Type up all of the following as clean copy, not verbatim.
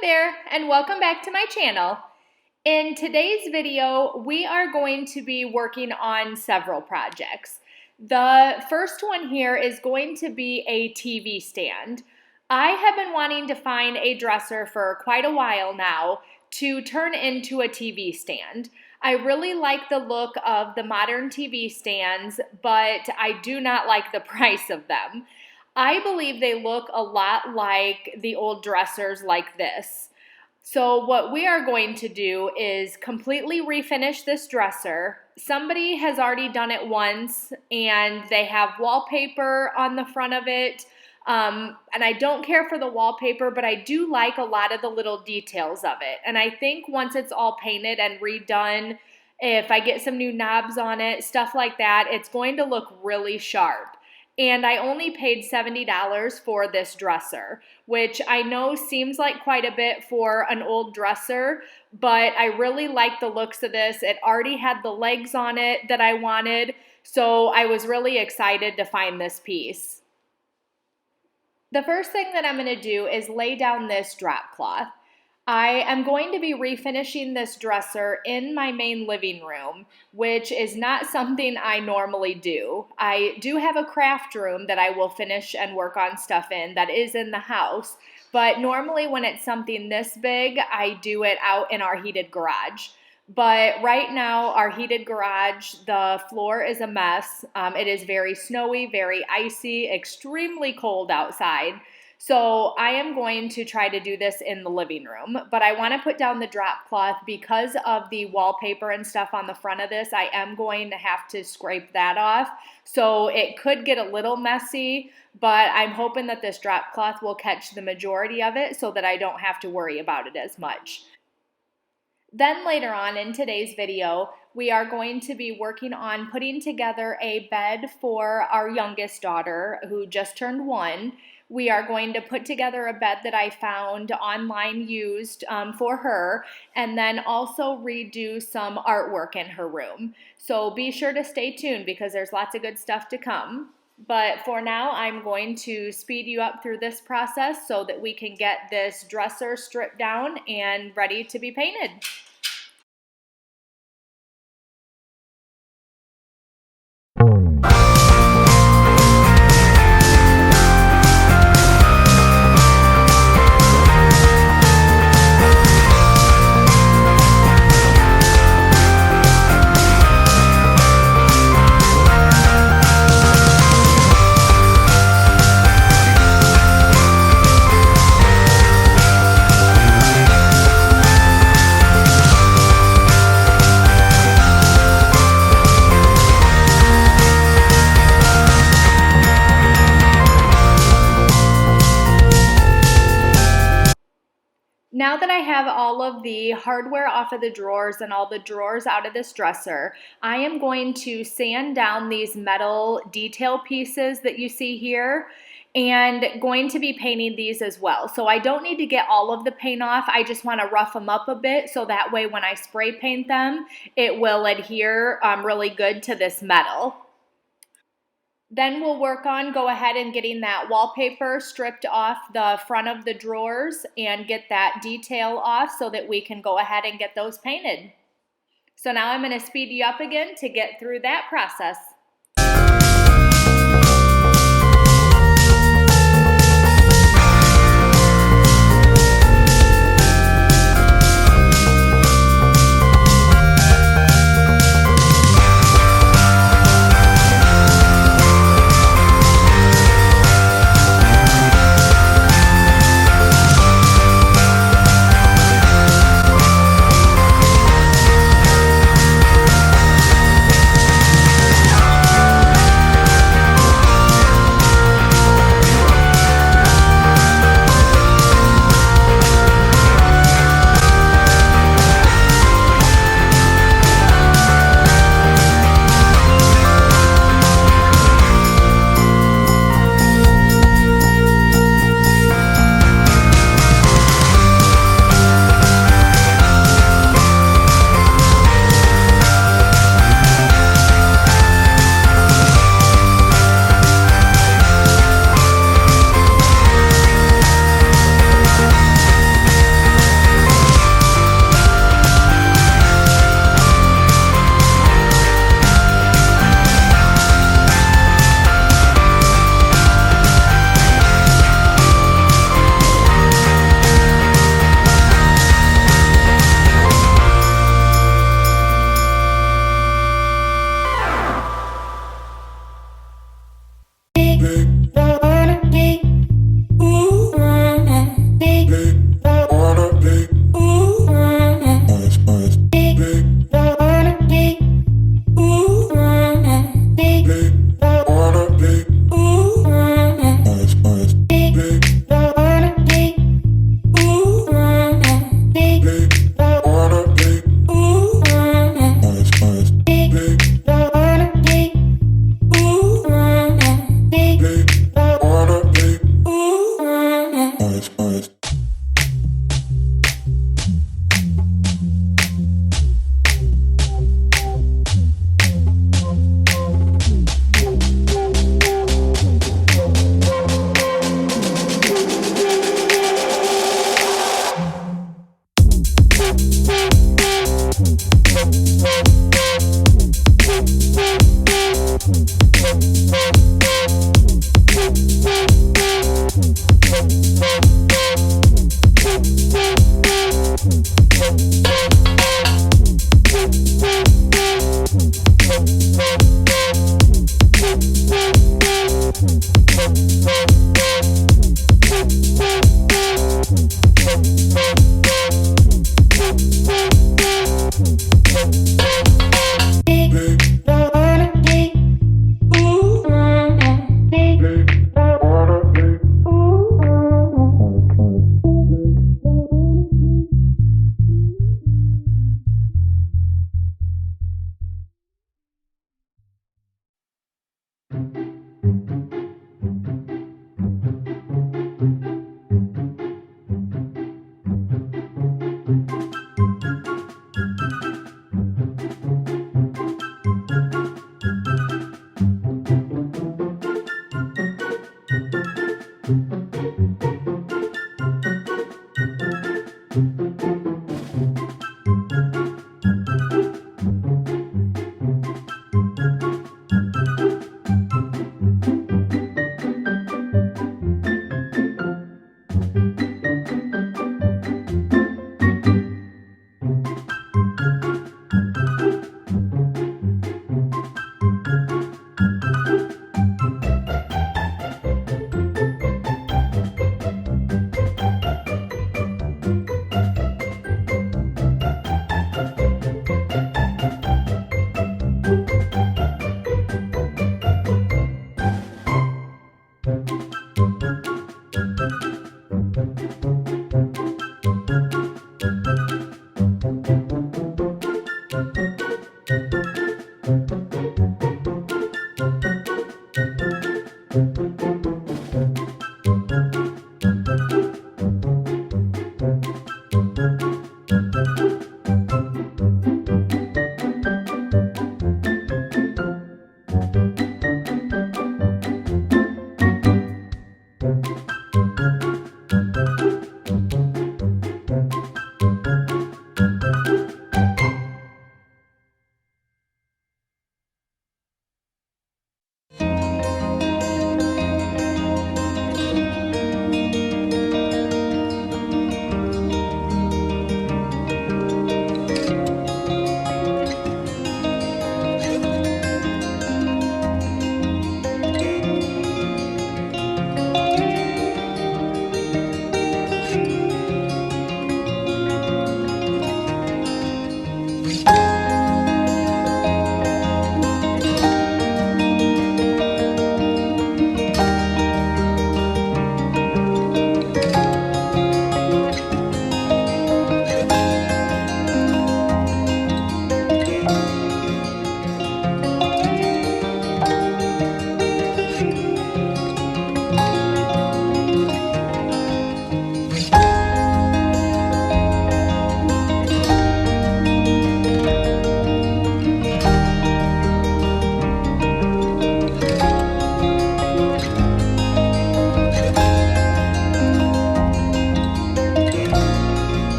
Hi there, and welcome back to my channel. In today's video, we are going to be working on several projects. The first one here is going to be a TV stand. I have been wanting to find a dresser for quite a while now to turn into a TV stand. I really like the look of the modern TV stands, but I do not like the price of them. I believe they look a lot like the old dressers like this. So what we are going to do is completely refinish this dresser. Somebody has already done it once and they have wallpaper on the front of it. And I don't care for the wallpaper, but I do like a lot of the little details of it. And I think once it's all painted and redone, if I get some new knobs on it, stuff like that, it's going to look really sharp. And I only paid $70 for this dresser, which I know seems like quite a bit for an old dresser, but I really like the looks of this. It already had the legs on it that I wanted, so I was really excited to find this piece. The first thing that I'm going to do is lay down this drop cloth. I am going to be refinishing this dresser in my main living room, which is not something I normally do. I do have a craft room that I will finish and work on stuff in that is in the house, but normally when it's something this big, I do it out in our heated garage. But right now, our heated garage, the floor is a mess. It is very snowy, very icy, extremely cold outside. So I am going to try to do this in the living room, but I want to put down the drop cloth because of the wallpaper and stuff on the front of this. I am going to have to scrape that off. So it could get a little messy, but I'm hoping that this drop cloth will catch the majority of it so that I don't have to worry about it as much. Then later on in today's video, we are going to be working on putting together a bed for our youngest daughter who just turned 1. We are going to put together a bed that I found online used for her, and then also redo some artwork in her room. So be sure to stay tuned because there's lots of good stuff to come. But for now, I'm going to speed you up through this process so that we can get this dresser stripped down and ready to be painted. Now that I have all of the hardware off of the drawers and all the drawers out of this dresser, I am going to sand down these metal detail pieces that you see here and going to be painting these as well. So I don't need to get all of the paint off. I just want to rough them up a bit so that way when I spray paint them, it will adhere really good to this metal. Then we'll work on go ahead and getting that wallpaper stripped off the front of the drawers and get that detail off so that we can go ahead and get those painted. So now I'm going to speed you up again to get through that process.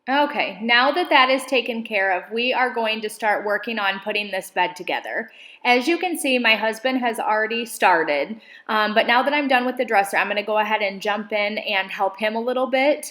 Okay, now that that is taken care of, we are going to start working on putting this bed together. As you can see, my husband has already started, but now that I'm done with the dresser, I'm going to go ahead and jump in and help him a little bit.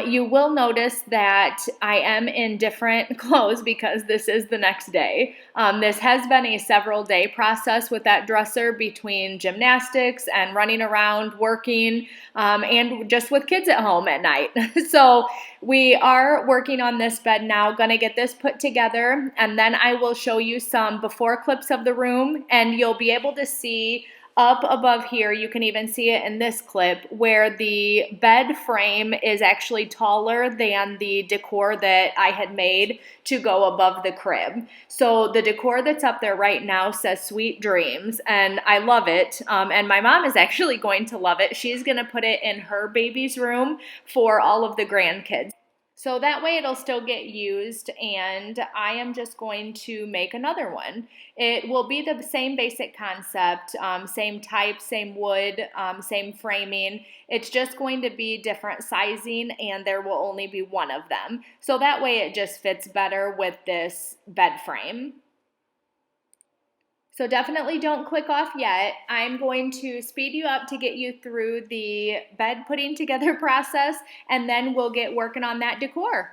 You will notice that I am in different clothes because this is the next day. This has been a several day process with that dresser between gymnastics and running around, working, and just with kids at home at night. So we are working on this bed now, gonna get this put together, and then I will show you some before clips of the room, and you'll be able to see up above here, you can even see it in this clip, where the bed frame is actually taller than the decor that I had made to go above the crib. So the decor that's up there right now says Sweet Dreams, and I love it, and my mom is actually going to love it. She's gonna put it in her baby's room for all of the grandkids. So that way it'll still get used, and I am just going to make another one. It will be the same basic concept, same type, same wood, same framing. It's just going to be different sizing, and there will only be one of them. So that way it just fits better with this bed frame. So definitely don't click off yet. I'm going to speed you up to get you through the bed putting together process, and then we'll get working on that decor.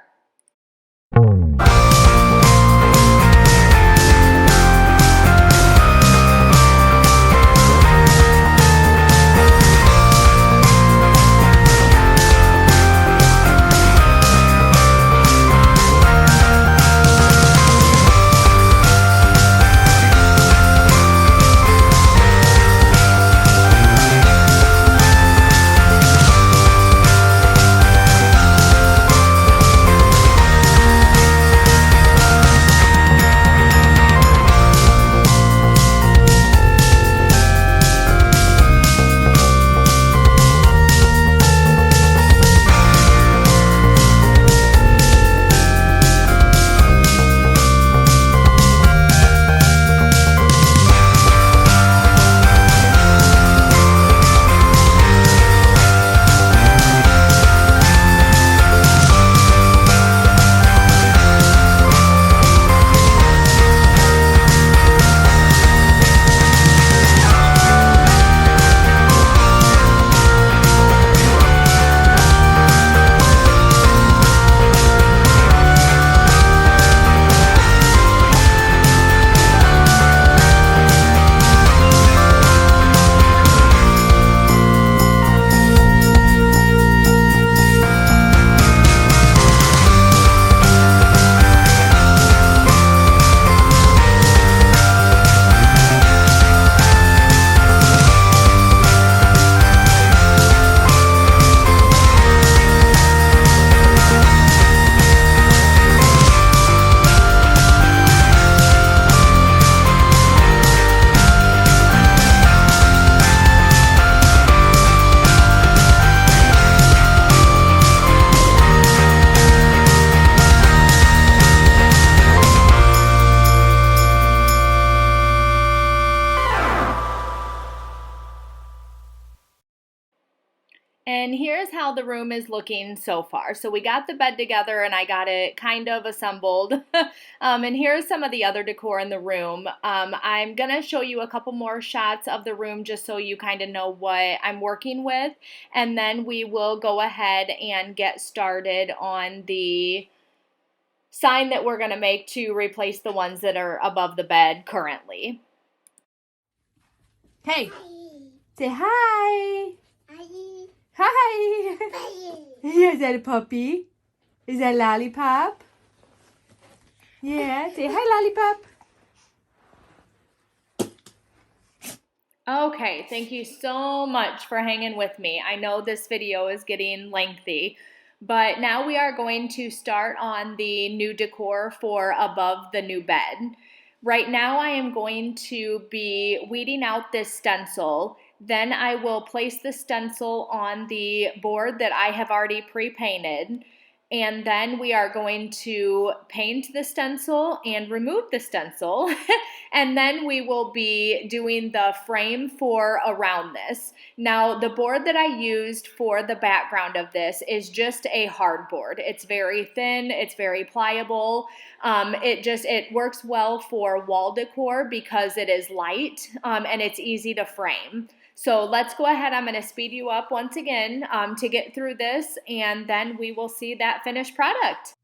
And here's how the room is looking so far. So we got the bed together and I got it kind of assembled. And here's some of the other decor in the room. I'm going to show you a couple more shots of the room just so you kind of know what I'm working with. And then we will go ahead and get started on the sign that we're going to make to replace the ones that are above the bed currently. Hey, say hi. Hi. Is that a puppy? Is that Lollipop? Yeah, say hi, Lollipop. Okay, thank you so much for hanging with me. I know this video is getting lengthy, but now we are going to start on the new decor for above the new bed. Right now I am going to be weeding out this stencil. Then I will place the stencil on the board that I have already pre-painted. and then we are going to paint the stencil and remove the stencil, and then we will be doing the frame for around this. Now, the board that I used for the background of this is just a hardboard. It's very thin, it's very pliable. It works well for wall decor because it is light and it's easy to frame. So let's go ahead. I'm going to speed you up once again to get through this, and then we will see that finished product.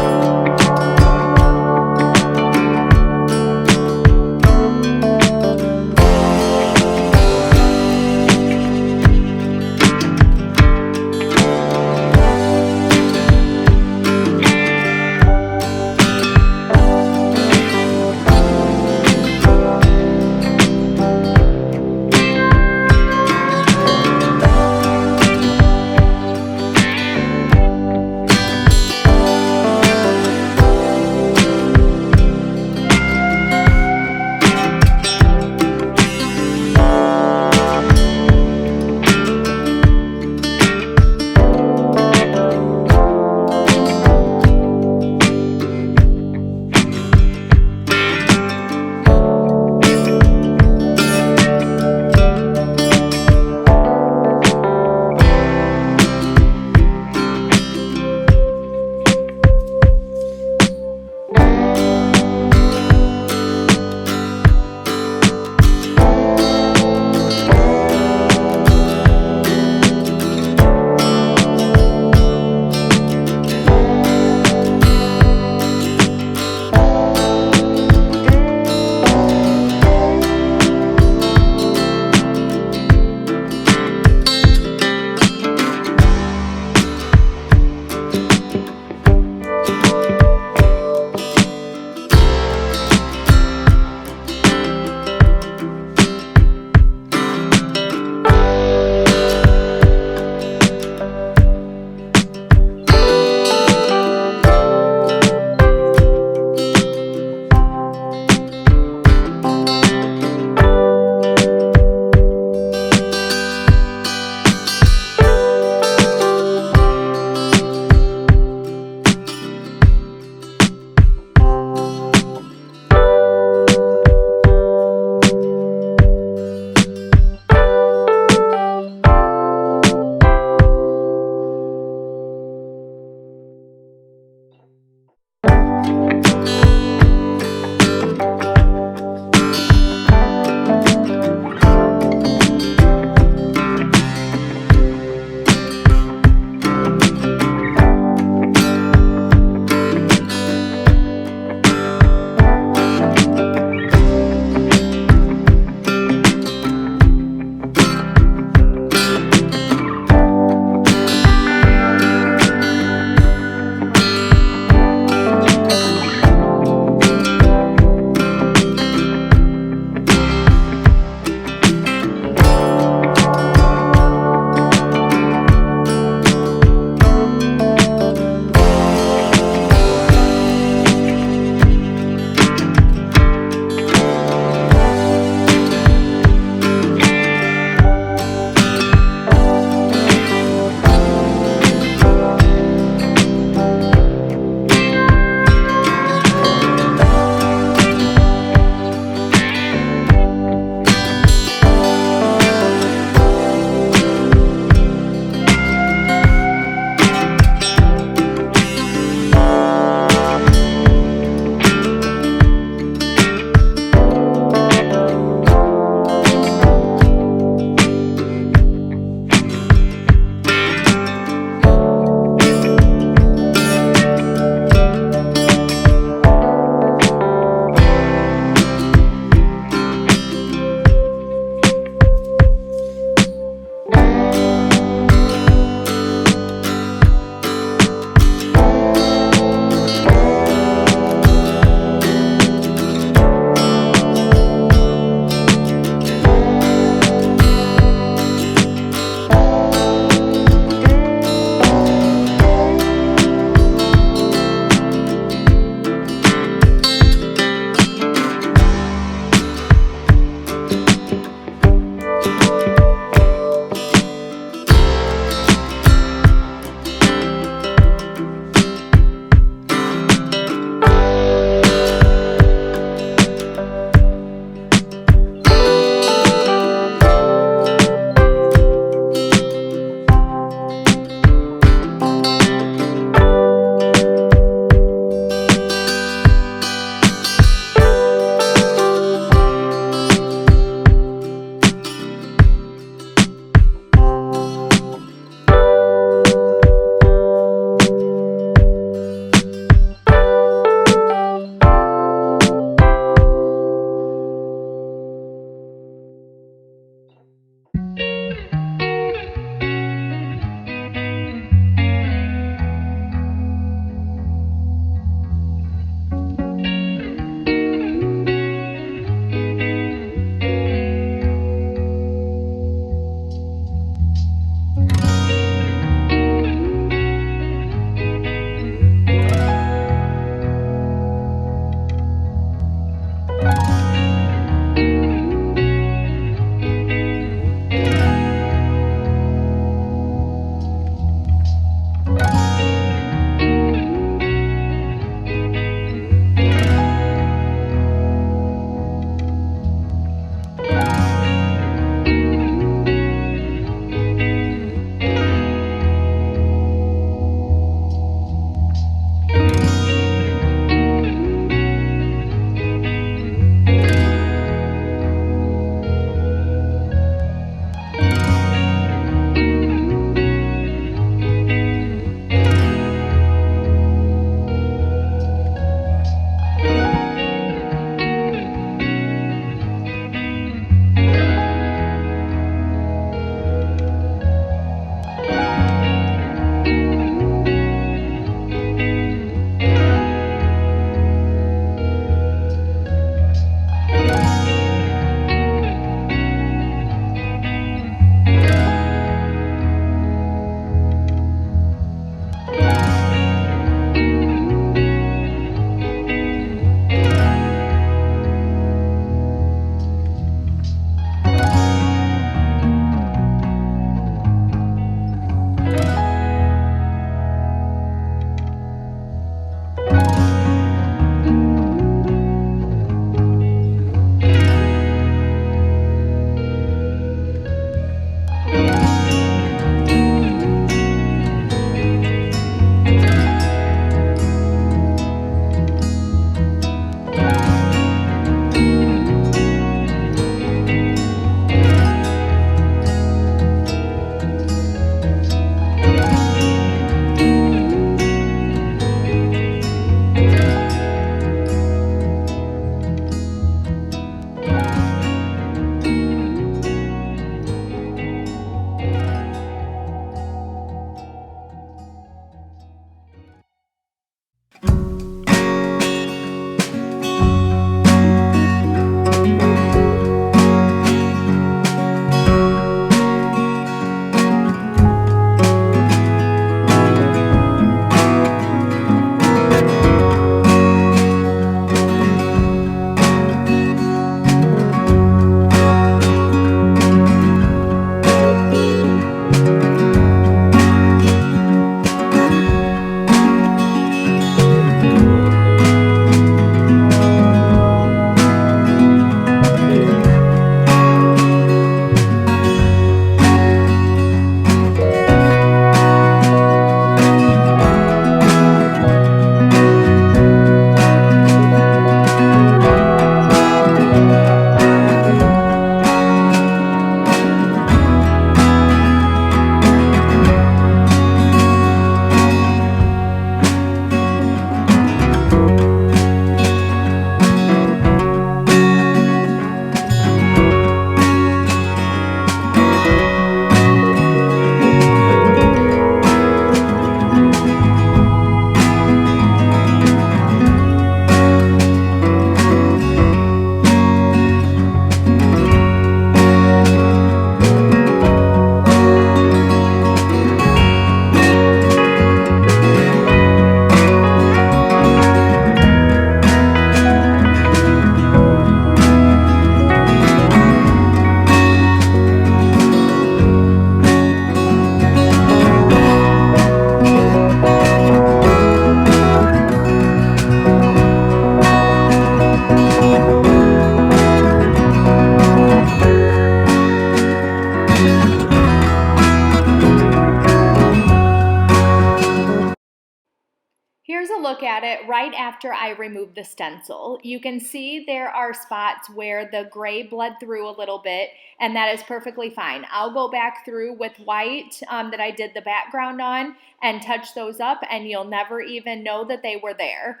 look at it right after I remove the stencil. You can see there are spots where the gray bled through a little bit, and that is perfectly fine. I'll go back through with white that I did the background on and touch those up, and you'll never even know that they were there.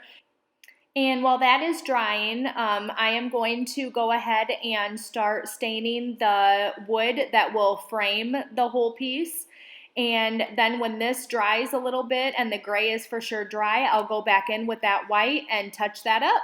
And while that is drying, I am going to go ahead and start staining the wood that will frame the whole piece. And then when this dries a little bit and the gray is for sure dry, I'll go back in with that white and touch that up.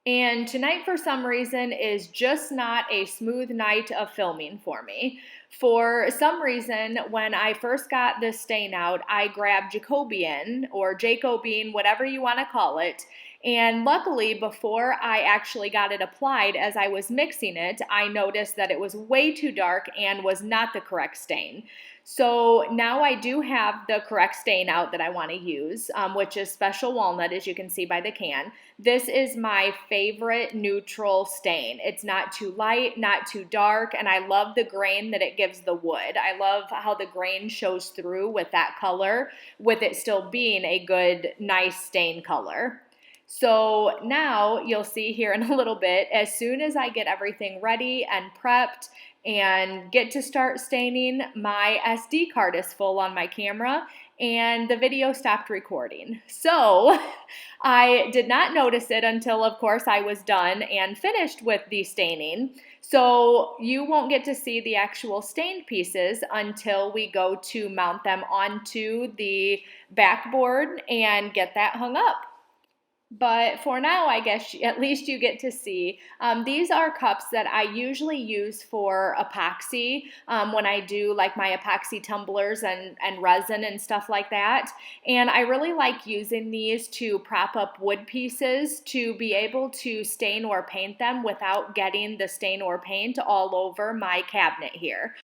And tonight, for some reason, is just not a smooth night of filming for me. For some reason, when I first got this stain out, I grabbed Jacobian or Jacobine, whatever you want to call it. And luckily, before I actually got it applied, as I was mixing it, I noticed that it was way too dark and was not the correct stain. So now I do have the correct stain out that I want to use, which is Special Walnut, as you can see by the can. This is my favorite neutral stain. It's not too light, not too dark, and I love the grain that it gives the wood. I love how the grain shows through with that color, with it still being a good, nice stain color. So now you'll see here in a little bit, as soon as I get everything ready and prepped and get to start staining, my SD card is full on my camera and the video stopped recording. So I did not notice it until, of course, I was done and finished with the staining. So you won't get to see the actual stained pieces until we go to mount them onto the backboard and get that hung up. But for now, I guess at least you get to see. These are cups that I usually use for epoxy when I do like my epoxy tumblers and resin and stuff like that. And I really like using these to prop up wood pieces to be able to stain or paint them without getting the stain or paint all over my cabinet here.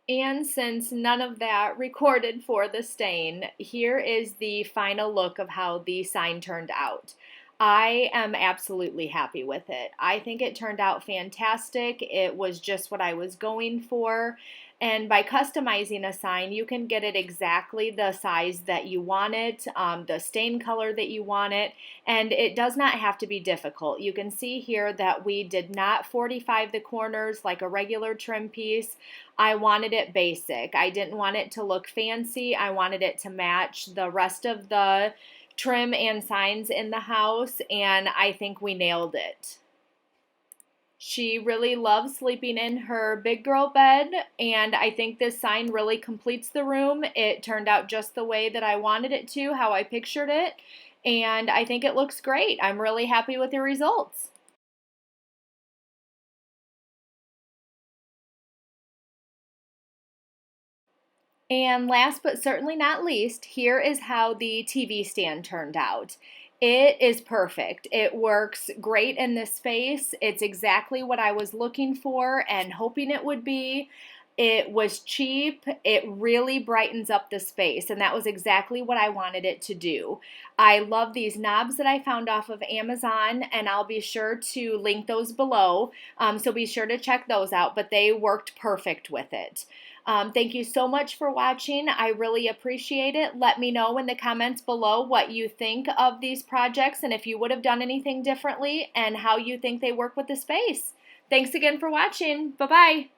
And since none of that recorded for the stain, here is the final look of how the sign turned out. I am absolutely happy with it. I think it turned out fantastic. It was just what I was going for. And by customizing a sign, you can get it exactly the size that you want it, the stain color that you want it, and it does not have to be difficult. You can see here that we did not 45 the corners like a regular trim piece. I wanted it basic. I didn't want it to look fancy. I wanted it to match the rest of the trim and signs in the house, and I think we nailed it. She really loves sleeping in her big girl bed, and I think this sign really completes the room. It turned out just the way that I wanted it to, how I pictured it, and I think it looks great. I'm really happy with the results. And last but certainly not least, here is how the TV stand turned out. It is perfect. It works great in this space. It's exactly what I was looking for and hoping it would be. It was cheap. It really brightens up the space, and that was exactly what I wanted it to do. I love these knobs that I found off of Amazon, and I'll be sure to link those below, so be sure to check those out, but they worked perfect with it. Thank you so much for watching. I really appreciate it. Let me know in the comments below what you think of these projects and if you would have done anything differently and how you think they work with the space. Thanks again for watching. Bye-bye.